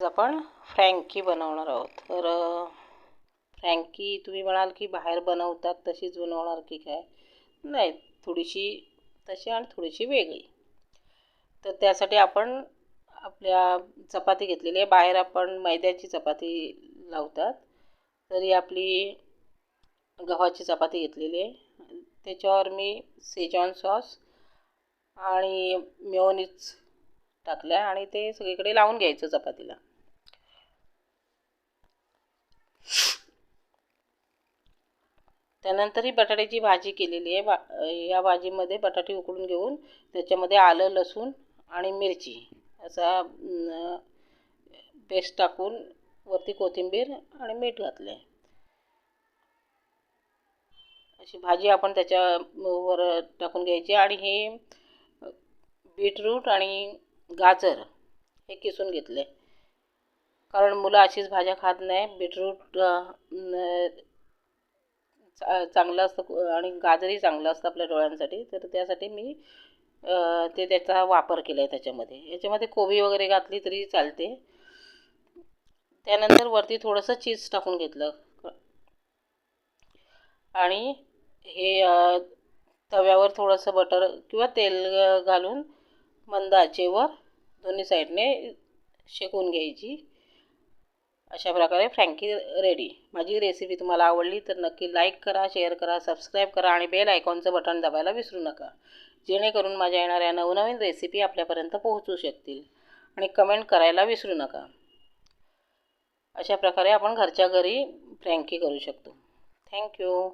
आपण फ्रँकी बनवणार आहोत. तर फ्रँकी तुम्ही म्हणाल की बाहेर बनवतात तशीच बनवणार की काय? नाही, थोडीशी तशी आणि थोडीशी वेगळी. तर त्यासाठी आपण आपल्या चपाती घेतलेली आहे. बाहेर आपण मैद्याची चपाती लावतात, तर ही आपली गव्हाची चपाती घेतलेली आहे. त्याच्यावर मी सेजवान सॉस आणि मेयोनीज टाकल्या आणि ते सगळीकडे लावून घ्यायचं चपातीला. त्यानंतर ही बटाट्याची भाजी केलेली आहे. या भाजीमध्ये बटाटे उकडून घेऊन त्याच्यामध्ये आलं, लसूण आणि मिरची असा पेस्ट टाकून वरती कोथिंबीर आणि मीठ घातले. अशी भाजी आपण त्याच्यावर टाकून घ्यायची. आणि हे बीटरूट आणि गाजर हे किसून घेतले, कारण मुलं अशीच भाज्या खात नाही. बीटरूट चांगलं असतं आणि गाजरही चांगलं असतं आपल्या डोळ्यांसाठी, तर त्यासाठी मी त्याचा वापर केला आहे त्याच्यामध्ये. याच्यामध्ये कोबी वगैरे घातली तरी चालते. त्यानंतर वरती थोडंसं चीज टाकून घेतलं आणि हे तव्यावर थोडंसं बटर किंवा तेल घालून मंद आचेवर दोन्ही साईडने शेकून घ्यायची. अशा प्रकारे फ्रँकी रेडी. माझी रेसिपी तुम्हाला आवडली तर नक्की लाईक करा, शेअर करा, सबस्क्राईब करा आणि बेल आयकॉनचं बटन दाबायला विसरू नका, जेणेकरून माझ्या येणाऱ्या नवनवीन रेसिपी आपल्यापर्यंत पोहोचू शकतील. आणि कमेंट करायला विसरू नका. अशा प्रकारे आपण घरच्या घरी फ्रँकी करू शकतो. थँक्यू.